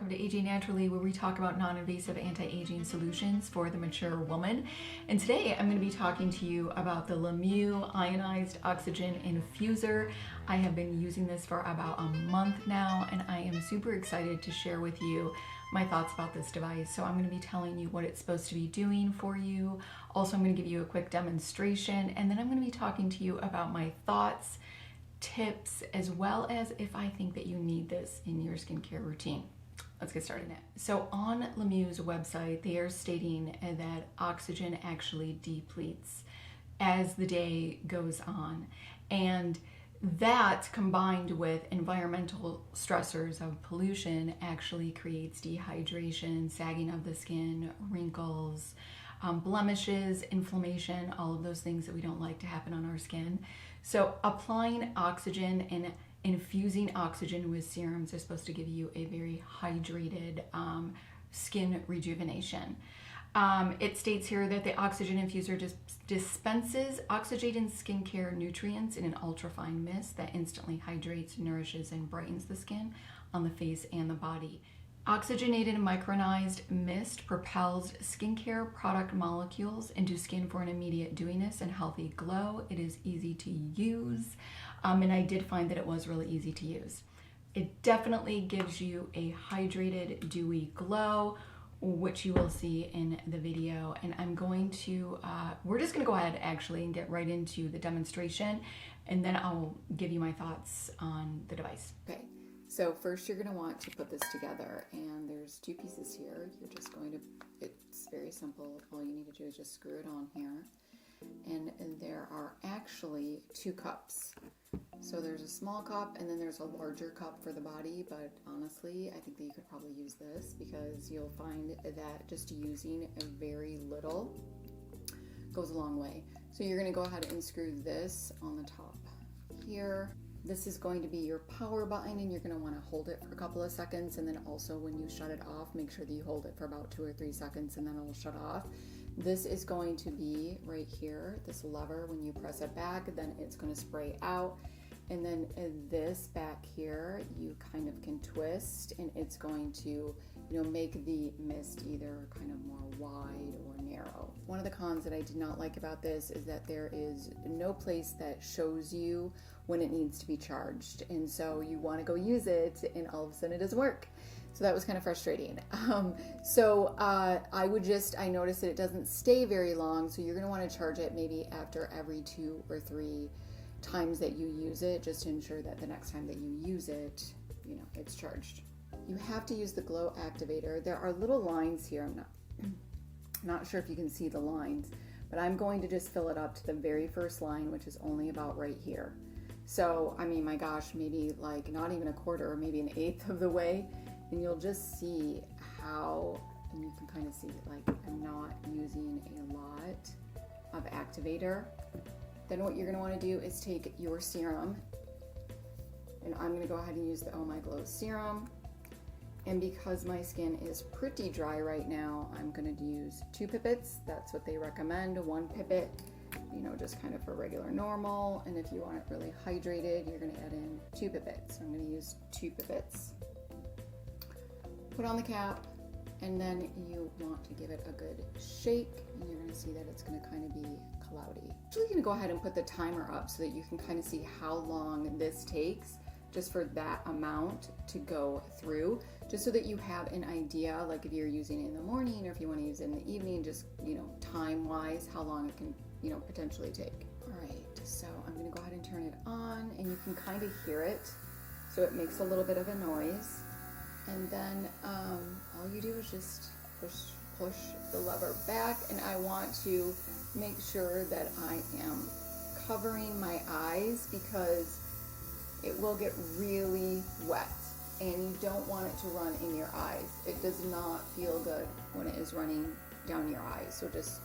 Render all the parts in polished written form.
welcome to Aging Naturally, where we talk about non-invasive anti-aging solutions for the mature woman. And today I'm going to be talking to you about the Mieux Ionized Oxygen Infuser. I have been using this for about a month now, and I am super excited to share with you my thoughts about this device. So I'm going to be telling you what it's supposed to be doing for you. Also, I'm going to give you a quick demonstration, and then I'm going to be talking to you about my thoughts, tips, as well as if I think that you need this in your skincare routine. Let's get started now. So on Mieux's website, they are stating that oxygen actually depletes as the day goes on. And that, combined with environmental stressors of pollution, actually creates dehydration, sagging of the skin, wrinkles, blemishes, inflammation, all of those things that we don't like to happen on our skin. So applying oxygen and infusing oxygen with serums are supposed to give you a very hydrated skin rejuvenation. It states here that the oxygen infuser dispenses oxygenated skincare nutrients in an ultrafine mist that instantly hydrates, nourishes, and brightens the skin on the face and the body. Oxygenated micronized mist propels skincare product molecules into skin for an immediate dewiness and healthy glow. It is easy to use, and I did find that it was really easy to use. It definitely gives you a hydrated, dewy glow, which you will see in the video. And I'm going to, we're just gonna go ahead actually and get right into the demonstration, and then I'll give you my thoughts on the device. Okay. So first you're going to want to put this together, and there's two pieces here. You're just going to, it's very simple. All you need to do is just screw it on here. And there are actually 2 cups. So there's a small cup and then there's a larger cup for the body, but honestly, I think that you could probably use this because you'll find that just using a very little goes a long way. So you're going to go ahead and screw this on the top here. This is going to be your power button, and you're going to want to hold it for a couple of seconds, and then also when you shut it off, make sure that you hold it for about 2 or 3 seconds and then it'll shut off. This is going to be right here, this lever. When you press it back, then it's going to spray out, and then this back here you kind of can twist, and it's going to, make the mist either kind of more wide or narrow. One of the cons that I did not like about this is that there is no place that shows you when it needs to be charged, and so you want to go use it and all of a sudden it doesn't work. So that was kind of frustrating. I noticed that it doesn't stay very long, so you're going to want to charge it maybe after every 2 or 3 times that you use it, just to ensure that the next time that you use it, it's charged. You have to use the Glow Activator. There are little lines here. I'm not sure if you can see the lines, but I'm going to just fill it up to the very first line, which is only about right here. So, I mean, my gosh, maybe like not even a quarter or maybe an 1/8 of the way, and you'll just see how, and you can kind of see like I'm not using a lot of activator. Then what you're going to want to do is take your serum, and I'm going to go ahead and use the Oh My Glow Serum. And because my skin is pretty dry right now, I'm going to use 2 pipettes. That's what they recommend. 1 pipette, just kind of for regular normal. And if you want it really hydrated, you're going to add in 2 pipettes. So I'm going to use 2 pipettes. Put on the cap, and then you want to give it a good shake, and you're going to see that it's going to kind of be cloudy. I'm actually going to go ahead and put the timer up so that you can kind of see how long this takes just for that amount to go through, just so that you have an idea, like if you're using it in the morning or if you want to use it in the evening, just, time wise, how long it can, potentially take. All right, so I'm going to go ahead and turn it on, and you can kind of hear it. So it makes a little bit of a noise. And then all you do is just push the lever back, and I want to make sure that I am covering my eyes because it will get really wet, and you don't want it to run in your eyes. It does not feel good when it is running down your eyes, so just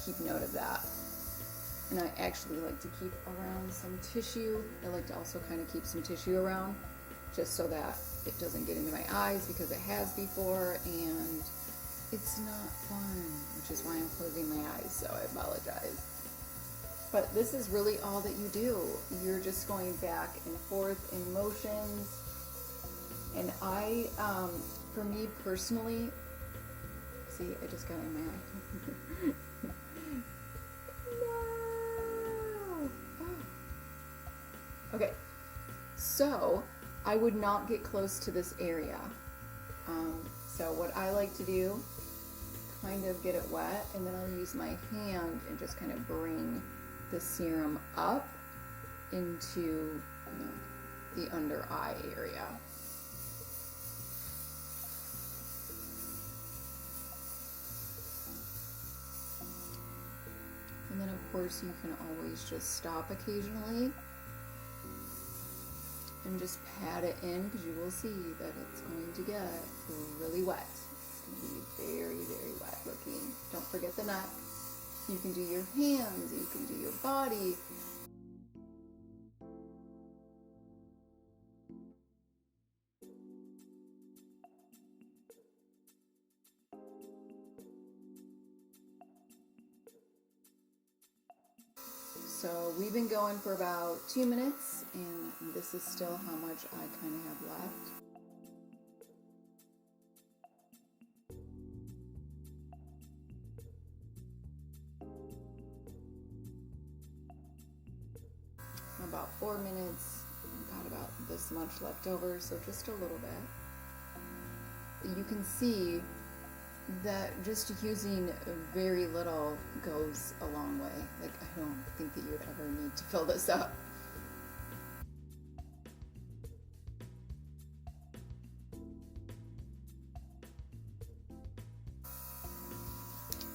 keep note of that. And I actually like to keep around some tissue. I like to also kind of keep some tissue around just so that it doesn't get into my eyes, because it has before and it's not fun, which is why I'm closing my eyes, so I apologize. But this is really all that you do. You're just going back and forth in motions, And for me personally, see, I just got it in my eye. No! Okay, so I would not get close to this area. So what I like to do, kind of get it wet, and then I'll use my hand and just kind of bring the serum up into the under eye area. And then of course you can always just stop occasionally and just pat it in, because you will see that it's going to get really wet. It's going to be very, very wet looking. Don't forget the neck. You can do your hands, you can do your body. So we've been going for about 2 minutes, and this is still how much I kind of have left. About 4 minutes, got about this much left over, so just a little bit. You can see that just using very little goes a long way. Like, I don't think that you would ever need to fill this up.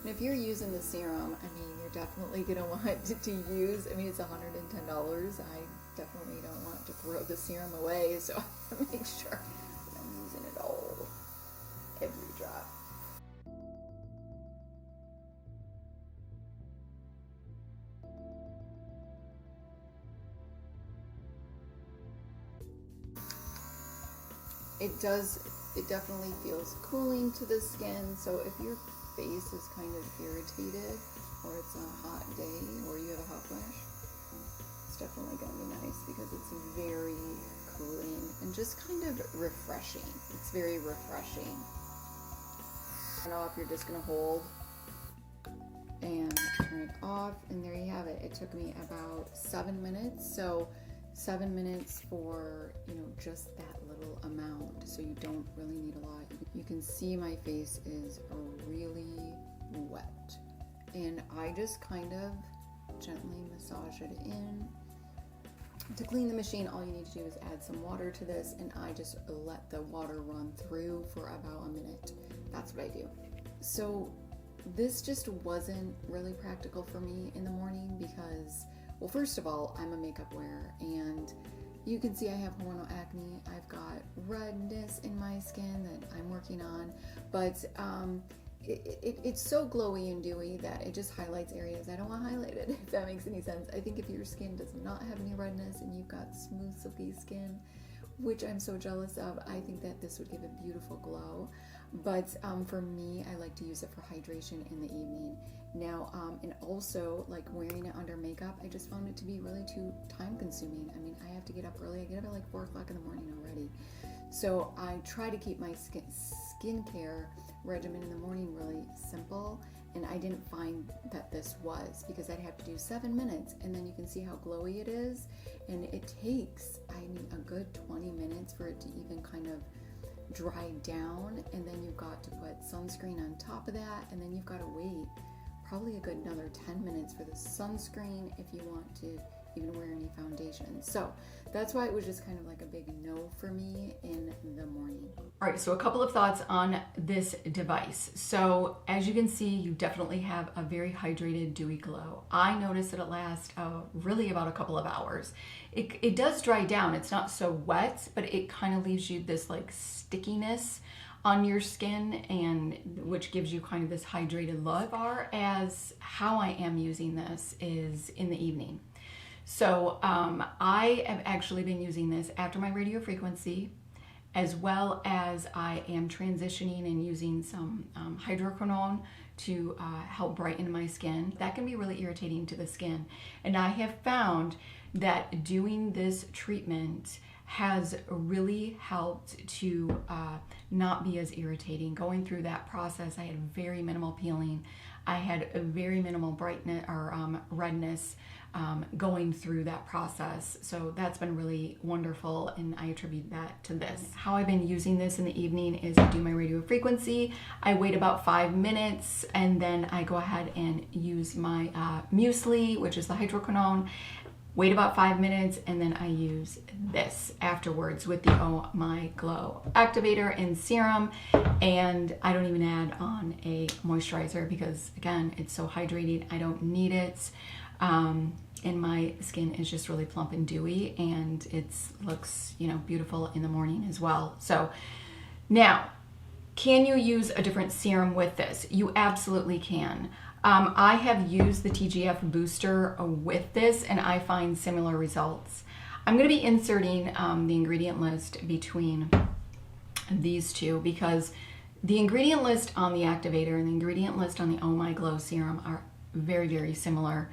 And if you're using the serum, I mean, you're definitely gonna want to use, I mean, it's $110. I definitely don't want to throw the serum away, so I make sure that I'm using it all, every drop. It definitely feels cooling to the skin, so if your face is kind of irritated, or it's a hot day, or you have a hot flash, it's definitely going to be nice because it's very cooling and just kind of refreshing. It's very refreshing. Turn off, you're just going to hold and turn it off, and there you have it. It took me about 7 minutes, so 7 minutes for, just that little amount, so you don't really need a lot. You can see my face is really wet, and I just kind of gently massage it in. To clean the machine, all you need to do is add some water to this, and I just let the water run through for about a minute. That's what I do. So this just wasn't really practical for me in the morning because, well, first of all, I'm a makeup wearer, and you can see I have hormonal acne. I've got redness in my skin that I'm working on, but it's so glowy and dewy that it just highlights areas I don't want highlighted, if that makes any sense. I think if your skin does not have any redness and you've got smooth, silky skin, which I'm so jealous of, I think that this would give a beautiful glow. But for me, I like to use it for hydration in the evening. Now, and also, like, wearing it under makeup, I just found it to be really too time consuming. I mean, I have to get up early. I get up at like 4 o'clock in the morning already. So I try to keep my skincare regimen in the morning really simple, and I didn't find that this was, because I'd have to do 7 minutes, and then you can see how glowy it is, and it takes, I mean, a good 20 minutes for it to even kind of dry down, and then you've got to put sunscreen on top of that, and then you've got to wait probably a good another 10 minutes for the sunscreen if you want to even wear any foundation. So that's why it was just kind of like a big no for me in the morning. All right, so a couple of thoughts on this device. So as you can see, you definitely have a very hydrated, dewy glow. I noticed that it lasts really about a couple of hours. It does dry down. It's not so wet, but it kind of leaves you this like stickiness on your skin, and which gives you kind of this hydrated look. As far as how I am using this is in the evening. So I have actually been using this after my radio frequency, as well as I am transitioning and using some hydroquinone to help brighten my skin. That can be really irritating to the skin. And I have found that doing this treatment has really helped to not be as irritating. Going through that process, I had very minimal peeling. I had a very minimal brightness or redness going through that process. So that's been really wonderful, and I attribute that to this. How I've been using this in the evening is I do my radio frequency, I wait about 5 minutes, and then I go ahead and use my Mieux, which is the hydroquinone, wait about 5 minutes, and then I use this afterwards with the Oh My Glow Activator and Serum. And I don't even add on a moisturizer because, again, it's so hydrating. I don't need it. And my skin is just really plump and dewy, and it looks, you know, beautiful in the morning as well. So now, can you use a different serum with this? You absolutely can. I have used the TGF booster with this, and I find similar results. I'm going to be inserting the ingredient list between these two because the ingredient list on the activator and the ingredient list on the Oh My Glow serum are very, very similar.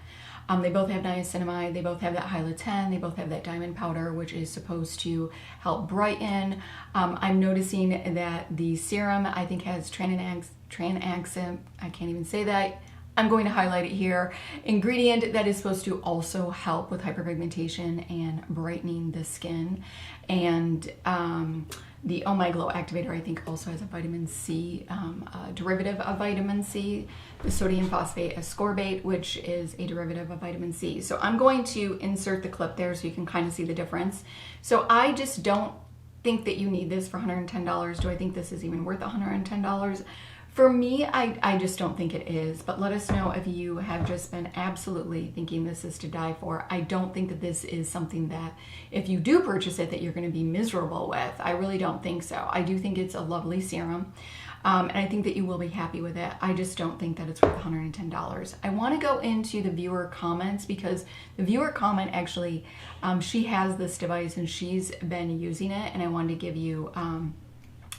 They both have niacinamide, they both have that hyaluronic, they both have that diamond powder, which is supposed to help brighten. I'm noticing that the serum, I think, has tranexam, I can't even say that. I'm going to highlight it here. Ingredient that is supposed to also help with hyperpigmentation and brightening the skin. And the Oh My Glow Activator, I think, also has a vitamin C, derivative of vitamin C, the sodium phosphate ascorbate, which is a derivative of vitamin C. So I'm going to insert the clip there so you can kind of see the difference. So I just don't think that you need this for $110. Do I think this is even worth $110? For me, I just don't think it is, but let us know if you have just been absolutely thinking this is to die for. I don't think that this is something that, if you do purchase it, that you're going to be miserable with. I really don't think so. I do think it's a lovely serum, and I think that you will be happy with it. I just don't think that it's worth $110. I want to go into the viewer comments because the viewer comment actually, she has this device and she's been using it, and I wanted to give you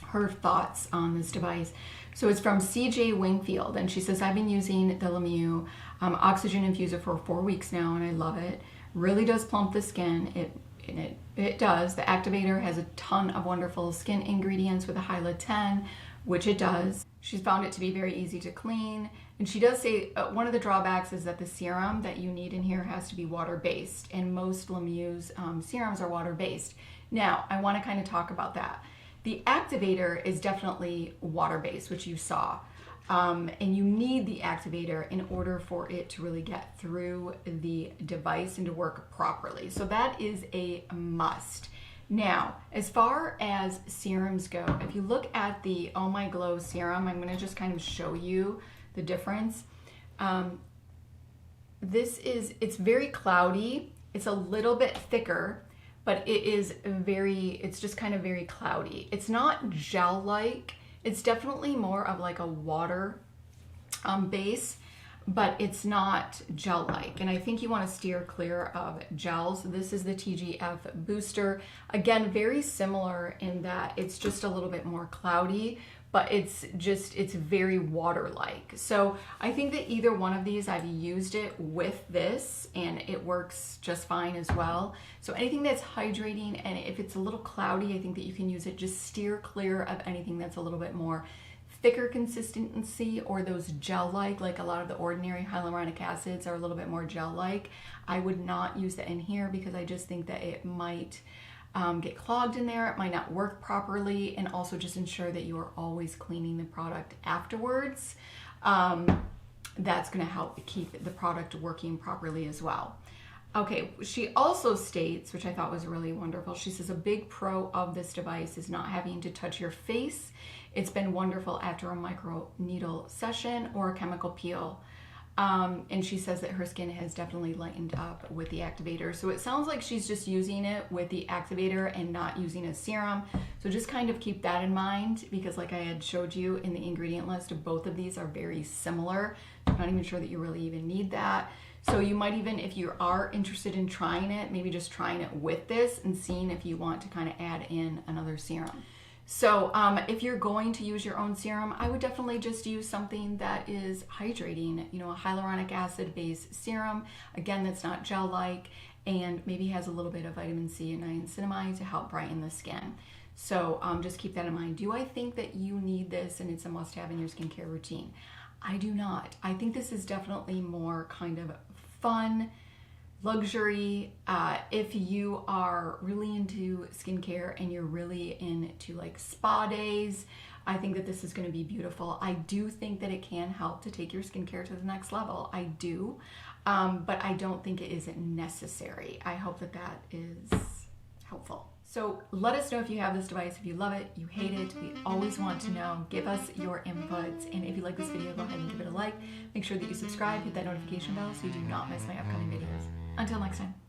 her thoughts on this device. So it's from CJ Wingfield, and she says, I've been using the Mieux Oxygen Infuser for 4 weeks now, and I love it. Really does plump the skin. It does. The activator has a ton of wonderful skin ingredients with a hyaluronic, which it does. She's found it to be very easy to clean, and she does say one of the drawbacks is that the serum that you need in here has to be water-based, and most Mieux's serums are water-based. Now, I want to kind of talk about that. The activator is definitely water-based, which you saw, and you need the activator in order for it to really get through the device and to work properly. So that is a must. Now, as far as serums go, if you look at the Oh My Glow serum, I'm going to just kind of show you the difference. It's very cloudy. It's a little bit thicker, but it's just kind of very cloudy. It's not gel-like. It's definitely more of like a water base, but it's not gel-like. And I think you want to steer clear of gels. This is the TGF booster. Again, very similar in that it's just a little bit more cloudy, but it's very water-like. So I think that either one of these, I've used it with this and it works just fine as well. So anything that's hydrating, and if it's a little cloudy, I think that you can use it. Just steer clear of anything that's a little bit more thicker consistency or those gel-like a lot of the ordinary hyaluronic acids are a little bit more gel-like. I would not use that in here because I just think that it might get clogged in there, it might not work properly, and also just ensure that you are always cleaning the product afterwards. That's going to help keep the product working properly as well. Okay, she also states, which I thought was really wonderful, she says a big pro of this device is not having to touch your face. It's been wonderful after a micro needle session or a chemical peel. And she says that her skin has definitely lightened up with the activator. So it sounds like she's just using it with the activator and not using a serum. So just kind of keep that in mind because like I had showed you in the ingredient list, both of these are very similar. I'm not even sure that you really even need that. So you might even, if you are interested in trying it, maybe just trying it with this and seeing if you want to kind of add in another serum. So if you're going to use your own serum, I would definitely just use something that is hydrating, you know, a hyaluronic acid based serum, again, that's not gel-like, and maybe has a little bit of vitamin C and niacinamide to help brighten the skin. So just keep that in mind. Do I think that you need this and it's a must-have in your skincare routine? I do not. I think this is definitely more kind of fun, luxury. If you are really into skincare and you're really into like spa days, I think that this is going to be beautiful. I do think that it can help to take your skincare to the next level. I do, but I don't think it is necessary. I hope that that is helpful. So let us know if you have this device, if you love it, you hate it. We always want to know. Give us your inputs. And if you like this video, go ahead and give it a like. Make sure that you subscribe, hit that notification bell so you do not miss my upcoming videos. Until next time.